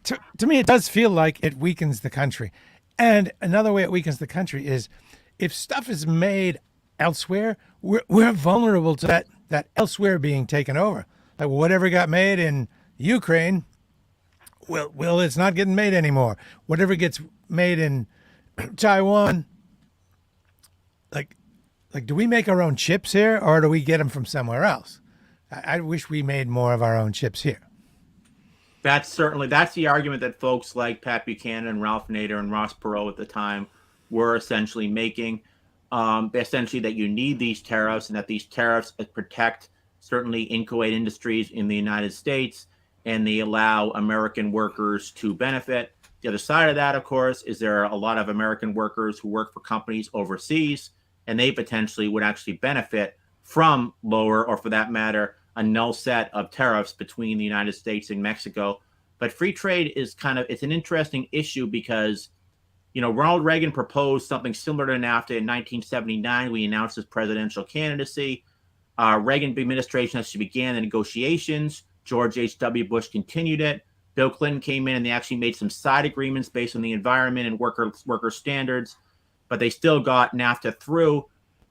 to me it does feel like it weakens the country. And another way it weakens the country is if stuff is made elsewhere, we're vulnerable to that elsewhere being taken over. Like whatever got made in Ukraine, well, it's not getting made anymore. Whatever gets made in Taiwan, like do we make our own chips here, or do we get them from somewhere else? I wish we made more of our own chips here. That's the argument that folks like Pat Buchanan and Ralph Nader and Ross Perot at the time were essentially making. Essentially that you need these tariffs, and that these tariffs protect certainly inchoate industries in the United States, and they allow American workers to benefit. The other side of that, of course, is there are a lot of American workers who work for companies overseas, and they potentially would actually benefit from lower, or for that matter, a null set of tariffs between the United States and Mexico. But free trade is it's an interesting issue because Ronald Reagan proposed something similar to NAFTA in 1979. We announced his presidential candidacy. Reagan administration actually began the negotiations. George H.W. Bush continued it. Bill Clinton came in and they actually made some side agreements based on the environment and worker standards, but they still got NAFTA through.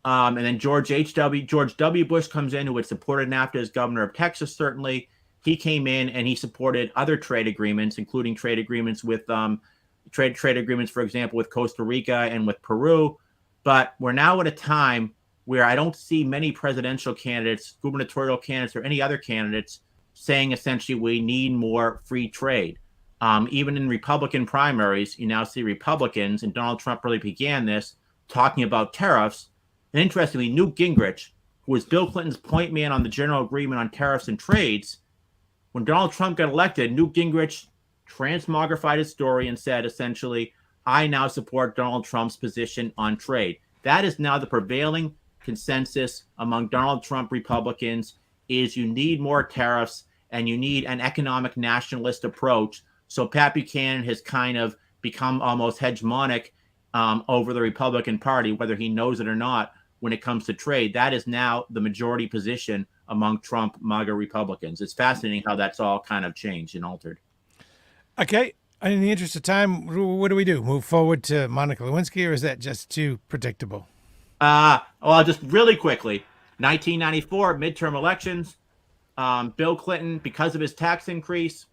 And then George W. Bush comes in, who had supported NAFTA as governor of Texas, certainly. He came in and he supported other trade agreements, including trade agreements with trade agreements, for example, with Costa Rica and with Peru. But we're now at a time where I don't see many presidential candidates, gubernatorial candidates, or any other candidates saying essentially we need more free trade. Even in Republican primaries, you now see Republicans, and Donald Trump really began this, talking about tariffs. And interestingly, Newt Gingrich, who was Bill Clinton's point man on the general agreement on tariffs and trades, when Donald Trump got elected, Newt Gingrich transmogrified his story and said, essentially, I now support Donald Trump's position on trade. That is now the prevailing consensus among Donald Trump Republicans, is you need more tariffs and you need an economic nationalist approach. So Pat Buchanan has kind of become almost hegemonic over the Republican Party, whether he knows it or not, when it comes to trade. That is now the majority position among Trump MAGA Republicans. It's fascinating how that's all kind of changed and altered. Okay. In the interest of time, what do we do? Move forward to Monica Lewinsky, or is that just too predictable? Well, just really quickly, 1994 midterm elections. Bill Clinton, because of his tax increase,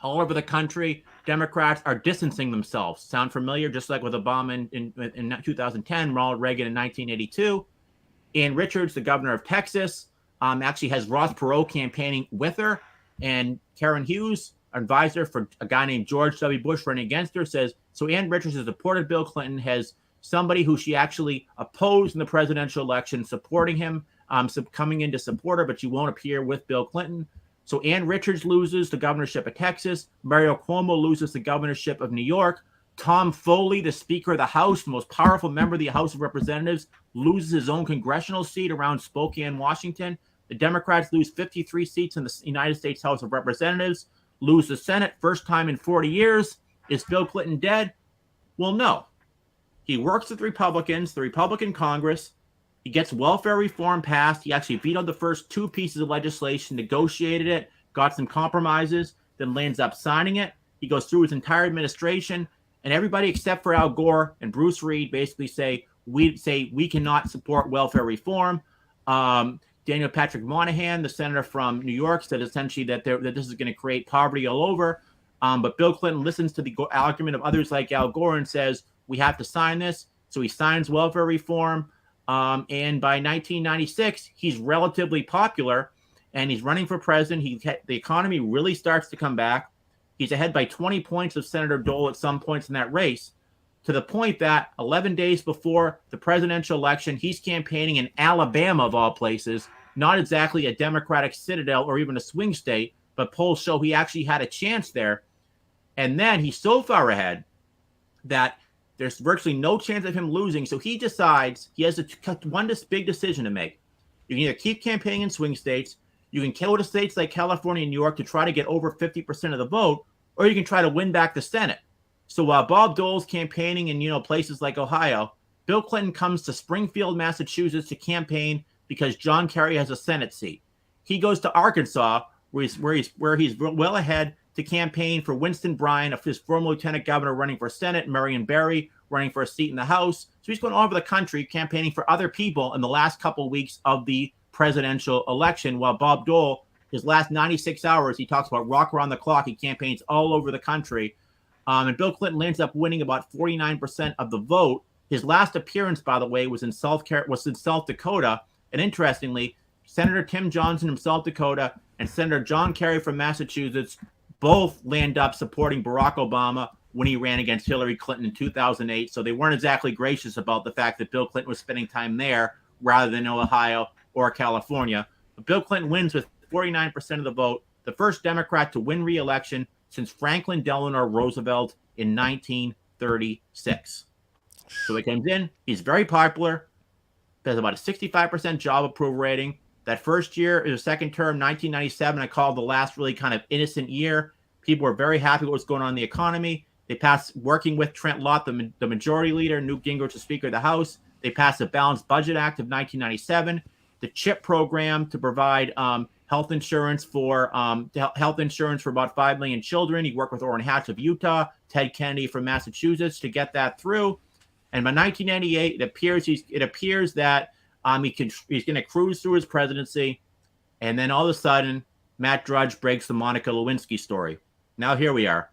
all over the country, Democrats are distancing themselves. Sound familiar? Just like with Obama in 2010, Ronald Reagan in 1982. Ann Richards, the governor of Texas, actually has Ross Perot campaigning with her. And Karen Hughes, advisor for a guy named George W. Bush running against her, says, so Ann Richards has supported Bill Clinton, has somebody who she actually opposed in the presidential election supporting him, coming in to support her, but she won't appear with Bill Clinton. So Ann Richards loses the governorship of Texas. Mario Cuomo loses the governorship of New York. Tom Foley, the Speaker of the House, the most powerful member of the House of Representatives, loses his own congressional seat around Spokane, Washington. The Democrats lose 53 seats in the United States House of Representatives, lose the Senate, first time in 40 years. Is Bill Clinton dead? Well, no. He works with Republicans, the Republican Congress. He gets welfare reform passed. He actually vetoed the first two pieces of legislation, negotiated it, got some compromises, then lands up signing it. He goes through his entire administration, and everybody except for Al Gore and Bruce Reed basically say we cannot support welfare reform. Daniel Patrick Moynihan, the senator from New York, said essentially that this is going to create poverty all over. But Bill Clinton listens to the argument of others like Al Gore and says, we have to sign this. So he signs welfare reform. And by 1996, he's relatively popular and he's running for president. The economy really starts to come back. He's ahead by 20 points of Senator Dole at some points in that race, to the point that 11 days before the presidential election, he's campaigning in Alabama, of all places, not exactly a Democratic citadel or even a swing state, but polls show he actually had a chance there. And then he's so far ahead that there's virtually no chance of him losing. So he decides he has one big decision to make. You can either keep campaigning in swing states, you can go to states like California and New York to try to get over 50% of the vote, or you can try to win back the Senate. So while Bob Dole's campaigning in places like Ohio, Bill Clinton comes to Springfield, Massachusetts to campaign because John Kerry has a Senate seat. He goes to Arkansas, where he's well ahead, to campaign for Winston Bryan, his former lieutenant governor, running for Senate, Marion Barry running for a seat in the House. So he's going all over the country campaigning for other people in the last couple of weeks of the presidential election, while Bob Dole, his last 96 hours, he talks about rock around the clock. He campaigns all over the country. And Bill Clinton ends up winning about 49% of the vote. His last appearance, by the way, was in South Dakota. And interestingly, Senator Tim Johnson from South Dakota and Senator John Kerry from Massachusetts both land up supporting Barack Obama when he ran against Hillary Clinton in 2008. So they weren't exactly gracious about the fact that Bill Clinton was spending time there rather than Ohio or California. But Bill Clinton wins with 49% of the vote, the first Democrat to win re-election since Franklin Delano Roosevelt in 1936. So he comes in, he's very popular, has about a 65% job approval rating. That first year, his second term, 1997, I called the last really kind of innocent year. People were very happy with what's going on in the economy. They passed, working with Trent Lott, the majority leader, Newt Gingrich, the Speaker of the House. They passed the Balanced Budget Act of 1997, the CHIP program to provide health insurance for about 5 million children. He worked with Orrin Hatch of Utah, Ted Kennedy from Massachusetts to get that through. And by 1998, it appears that he's going to cruise through his presidency. And then all of a sudden, Matt Drudge breaks the Monica Lewinsky story. Now here we are.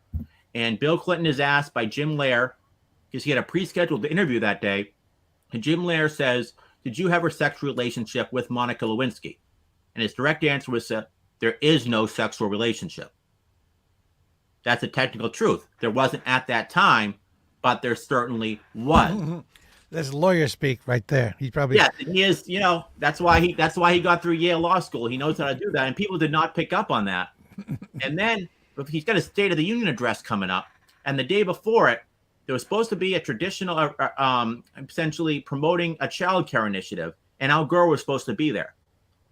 And Bill Clinton is asked by Jim Lehrer, because he had a pre-scheduled interview that day. And Jim Lehrer says, did you have a sexual relationship with Monica Lewinsky? And his direct answer was, there is no sexual relationship. That's a technical truth. There wasn't at that time, but there certainly was. That's lawyer speak right there. He probably he is. That's why he got through Yale Law School. He knows how to do that, and people did not pick up on that. And then he's got a State of the Union address coming up, and the day before it, there was supposed to be a traditional, essentially promoting a child care initiative, and Al Gore was supposed to be there.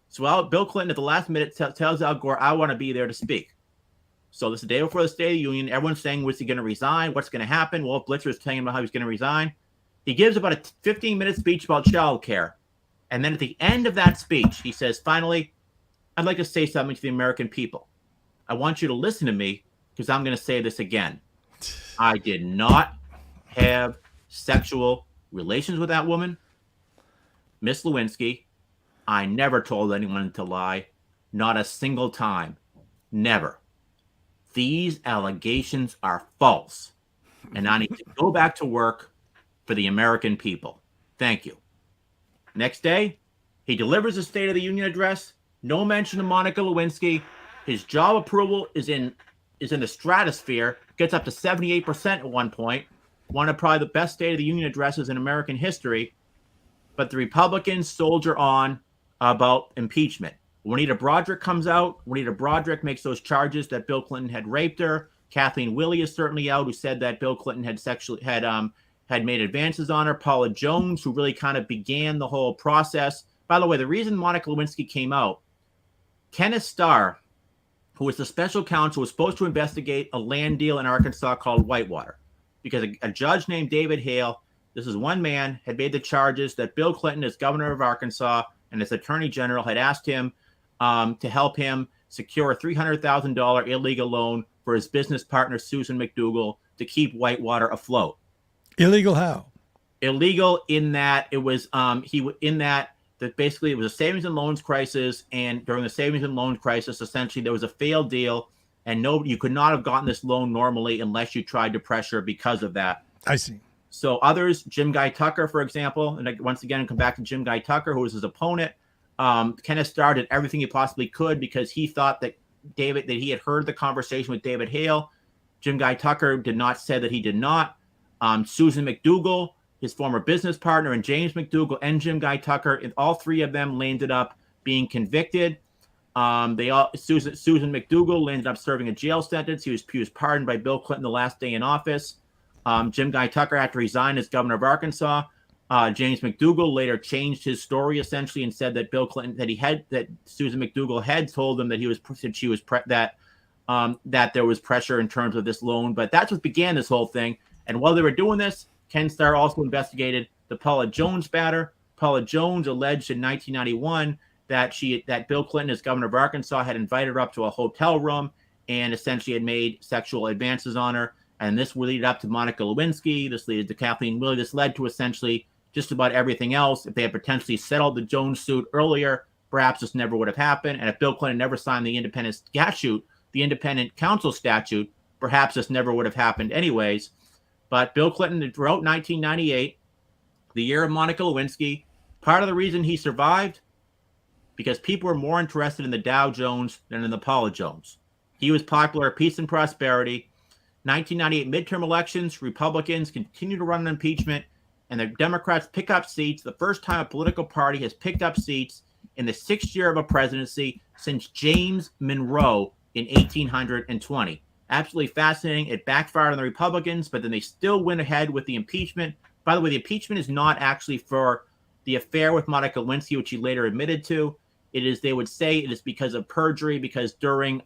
So Bill Clinton at the last minute tells Al Gore, I want to be there to speak. So this is the day before the State of the Union. Everyone's saying, was he going to resign? What's going to happen? Walt Blitzer is telling him about how he's going to resign. He gives about a 15-minute speech about child care. And then at the end of that speech, he says, finally, I'd like to say something to the American people. I want you to listen to me because I'm going to say this again. I did not have sexual relations with that woman, Miss Lewinsky. I never told anyone to lie. Not a single time. Never. These allegations are false. And I need to go back to work for the American people. Thank you. Next day, he delivers a State of the Union address. No mention of Monica Lewinsky. His job approval is in the stratosphere. Gets up to 78% at one point. One of probably the best State of the Union addresses in American history. But the Republicans soldier on about impeachment. Juanita Broderick comes out. Juanita Broderick makes those charges that Bill Clinton had raped her. Kathleen Willey is certainly out, who said that Bill Clinton had made advances on her. Paula Jones, who really kind of began the whole process. By the way, the reason Monica Lewinsky came out, Kenneth Starr, who was the special counsel, was supposed to investigate a land deal in Arkansas called Whitewater, because a judge named David Hale, this is one man, had made the charges that Bill Clinton, as governor of Arkansas and as attorney general, had asked him to help him secure a $300,000 illegal loan for his business partner, Susan McDougal, to keep Whitewater afloat. Illegal how? Illegal in that it was that basically it was a savings and loans crisis, and during the savings and loan crisis, essentially there was a failed deal, and you could not have gotten this loan normally unless you tried to pressure because of that. I see. So others, Jim Guy Tucker, for example, and once again, come back to Jim Guy Tucker, who was his opponent. Kenneth Starr did everything he possibly could because he thought that he had heard the conversation with David Hale. Jim Guy Tucker did not say that he did not. Susan McDougal, his former business partner, and James McDougal and Jim Guy Tucker, and all three of them landed up being convicted. Susan McDougal ended up serving a jail sentence. He was pardoned by Bill Clinton the last day in office. Jim Guy Tucker had to resign as governor of Arkansas. James McDougal later changed his story essentially and said that Bill Clinton that Susan McDougal had told him that that there was pressure in terms of this loan. But that's what began this whole thing. And while they were doing this, Ken Starr also investigated the Paula Jones matter. Paula Jones alleged in 1991 that Bill Clinton, as governor of Arkansas, had invited her up to a hotel room and essentially had made sexual advances on her. And this would lead up to Monica Lewinsky. This led to Kathleen Willey. This led to essentially just about everything else. If they had potentially settled the Jones suit earlier, perhaps this never would have happened. And if Bill Clinton never signed the independent counsel statute, perhaps this never would have happened anyways. But Bill Clinton, throughout 1998, the year of Monica Lewinsky, part of the reason he survived, because people were more interested in the Dow Jones than in the Paula Jones. He was popular at peace and prosperity. 1998 midterm elections, Republicans continue to run an impeachment, and the Democrats pick up seats. The first time a political party has picked up seats in the 6th year of a presidency since James Monroe in 1820. Absolutely fascinating. It backfired on the Republicans, but then they still went ahead with the impeachment. By the way, the impeachment is not actually for the affair with Monica Lewinsky, which he later admitted to. They would say it is because of perjury, because during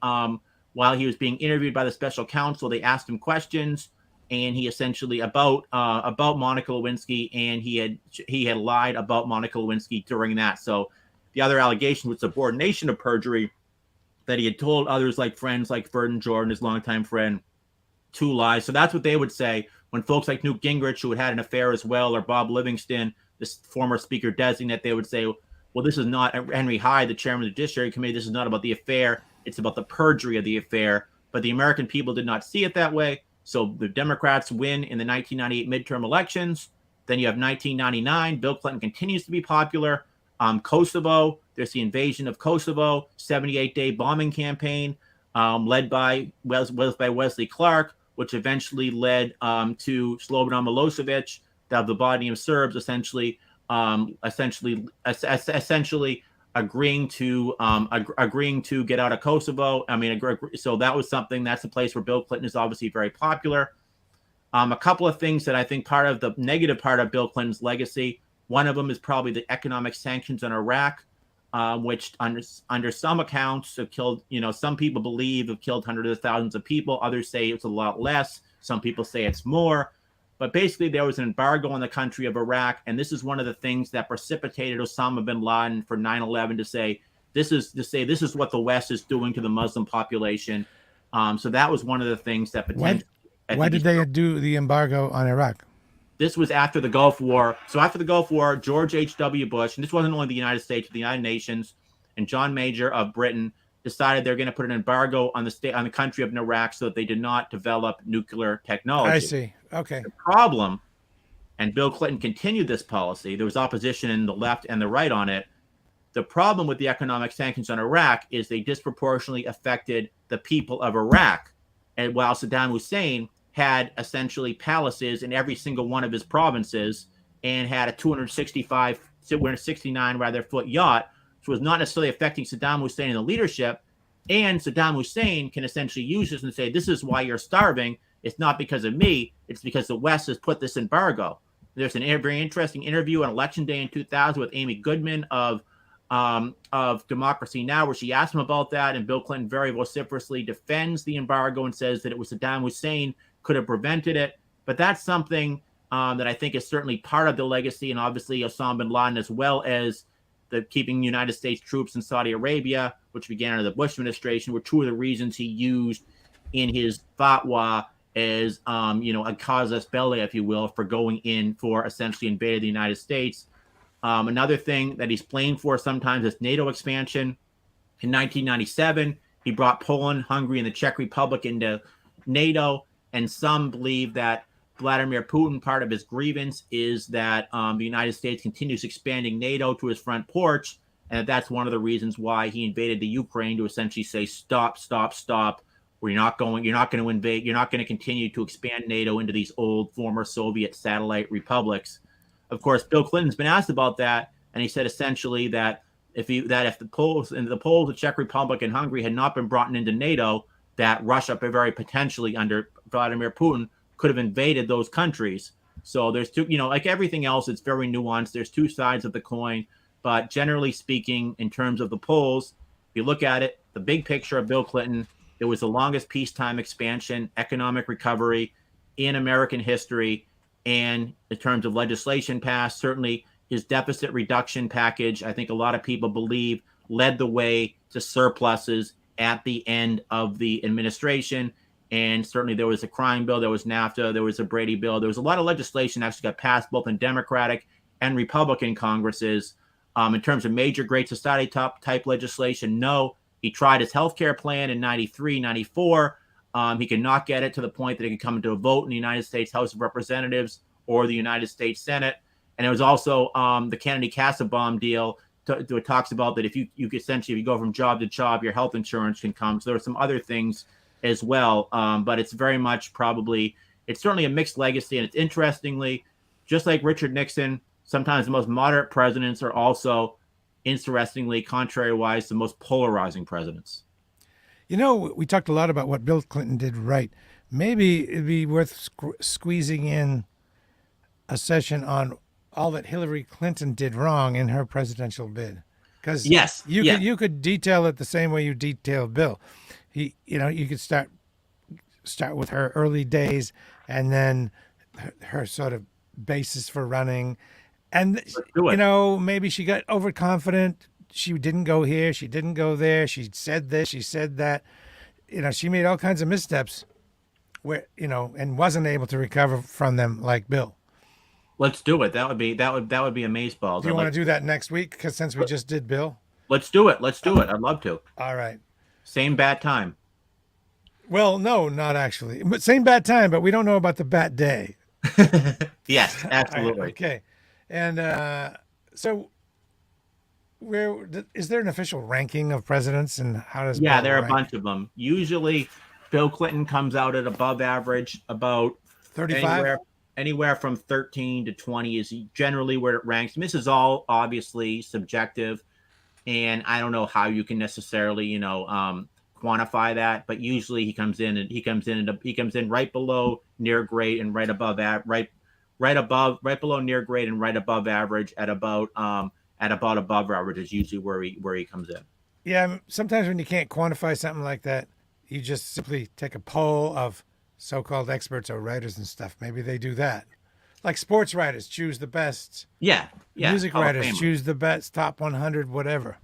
while he was being interviewed by the special counsel, they asked him questions, and he essentially about Monica Lewinsky, and he had lied about Monica Lewinsky during that. So the other allegation was subordination of perjury, that he had told others like friends like Verdon Jordan, his longtime friend, 2 lies. So that's what they would say when folks like Newt Gingrich, who had an affair as well, or Bob Livingston, this former speaker designate, they would say, well, this is not Henry Hyde, the chairman of the Judiciary Committee. This is not about the affair. It's about the perjury of the affair. But the American people did not see it that way. So the Democrats win in the 1998 midterm elections. Then you have 1999. Bill Clinton continues to be popular. Kosovo, there's the invasion of Kosovo, 78-day bombing campaign led by Wesley Clark, which eventually led to Slobodan Milosevic, the Bosnian Serbs, essentially agreeing to get out of Kosovo. So that was something. That's a place where Bill Clinton is obviously very popular. A couple of things that I think part of the negative part of Bill Clinton's legacy. One of them is probably the economic sanctions on Iraq, which under some accounts have killed, some people believe have killed hundreds of thousands of people. Others say it's a lot less. Some people say it's more. But basically, there was an embargo on the country of Iraq. And this is one of the things that precipitated Osama bin Laden for 9/11 to say, this is what the West is doing to the Muslim population. So that was one of the things that potentially. Why did they do the embargo on Iraq? This was after the Gulf War. So after the Gulf War, George H.W. Bush, and this wasn't only the United States, but the United Nations, and John Major of Britain decided they're going to put an embargo on the country of Iraq so that they did not develop nuclear technology. I see. Okay. The problem, and Bill Clinton continued this policy, there was opposition in the left and the right on it. The problem with the economic sanctions on Iraq is they disproportionately affected the people of Iraq. And while Saddam Hussein had essentially palaces in every single one of his provinces and had a 269 foot yacht, which was not necessarily affecting Saddam Hussein and the leadership. And Saddam Hussein can essentially use this and say, this is why you're starving. It's not because of me. It's because the West has put this embargo. There's a very interesting interview on Election Day in 2000 with Amy Goodman of Democracy Now!, where she asked him about that. And Bill Clinton very vociferously defends the embargo and says that it was Saddam Hussein could have prevented it. But that's something that I think is certainly part of the legacy, and obviously Osama bin Laden, as well as the keeping United States troops in Saudi Arabia, which began under the Bush administration, were 2 of the reasons he used in his fatwa as, a casus belli, if you will, for going in for essentially invading the United States. Another thing that he's blamed for sometimes is NATO expansion. In 1997, he brought Poland, Hungary, and the Czech Republic into NATO, and some believe that Vladimir Putin, part of his grievance is that the United States continues expanding NATO to his front porch, and that's one of the reasons why he invaded the Ukraine, to essentially say, stop, stop, stop. You're not going to invade, you're not going to continue to expand NATO into these old former Soviet satellite republics. Of course, Bill Clinton's been asked about that, and he said essentially that if the Poles, the Czech Republic, and Hungary had not been brought into NATO, that Russia, very potentially under Vladimir Putin, could have invaded those countries. So there's two, like everything else, it's very nuanced. There's two sides of the coin, but generally speaking, in terms of the polls, if you look at it, the big picture of Bill Clinton, it was the longest peacetime expansion, economic recovery in American history, and in terms of legislation passed, certainly his deficit reduction package, I think a lot of people believe, led the way to surpluses at the end of the administration. And certainly there was a crime bill, there was NAFTA, there was a Brady bill. There was a lot of legislation actually got passed both in Democratic and Republican Congresses. In terms of major Great Society type legislation, no. He tried his health care plan in 93, 94. He could not get it to the point that it could come into a vote in the United States House of Representatives or the United States Senate. And it was also the Kennedy-Kassebaum deal. It talks about that if you essentially, if you go from job to job, your health insurance can come. So there are some other things as well. But it's very much it's certainly a mixed legacy. And it's interestingly, just like Richard Nixon, sometimes the most moderate presidents are also, interestingly, contrary-wise, the most polarizing presidents. We talked a lot about what Bill Clinton did right. Maybe it'd be worth squeezing in a session on all that Hillary Clinton did wrong in her presidential bid, because you could detail it the same way you detailed Bill. You could start with her early days, and then her sort of basis for running, and maybe she got overconfident. She didn't go here, she didn't go there. She said this, she said that. She made all kinds of missteps, where and wasn't able to recover from them like Bill. Let's do it. That would be amazeballs. Do you want to do that next week? Because since we just did Bill, let's do it. I'd love to. All right. Same bad time. Well, no, not actually, but same bad time. But we don't know about the bat day. Yes, absolutely. Right, okay, and so is there an official ranking of presidents, and how does? Yeah, Bill there are rank? a bunch of them. Usually, Bill Clinton comes out at above average, about 35. Anywhere from 13 to 20 is generally where it ranks. And this is all obviously subjective, and I don't know how you can necessarily, quantify that. But usually he comes in right below near grade and right below near grade and right above average at about above average is usually where he comes in. Yeah, sometimes when you can't quantify something like that, you just simply take a poll of so-called experts or writers and stuff. Maybe they do that. Like sports writers choose the best. Yeah. Music writers choose the best, top 100, whatever.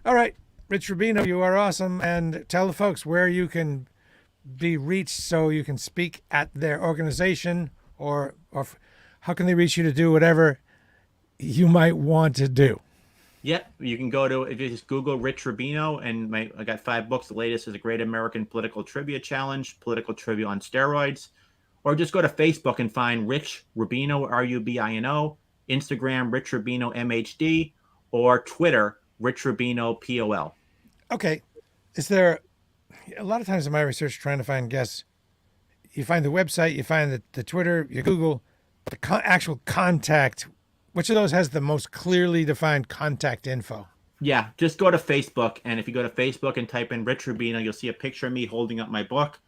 All right, Rich Rubino, you are awesome. And tell the folks where you can be reached so you can speak at their organization, or how can they reach you to do whatever you might want to do. Yep, you can if you just Google Rich Rubino, and I got 5 books. The latest is A Great American Political Trivia Challenge, Political Trivia on Steroids. Or just go to Facebook and find Rich Rubino, Rubino, Instagram, Rich Rubino, MHD, or Twitter, Rich Rubino, POL. Okay. Is there, a lot of times in my research trying to find guests, you find the website, you find the Twitter, you Google the actual contact. Which of those has the most clearly defined contact info? Yeah, just go to Facebook. And if you go to Facebook and type in Rich Rubino, you'll see a picture of me holding up my book.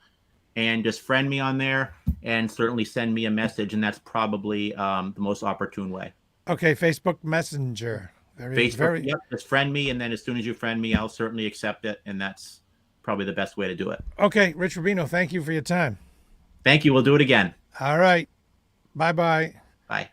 And just friend me on there and certainly send me a message. And that's probably the most opportune way. Okay, Facebook Messenger. Yep, just friend me. And then as soon as you friend me, I'll certainly accept it. And that's probably the best way to do it. Okay, Rich Rubino, thank you for your time. Thank you. We'll do it again. All right. Bye-bye. Bye.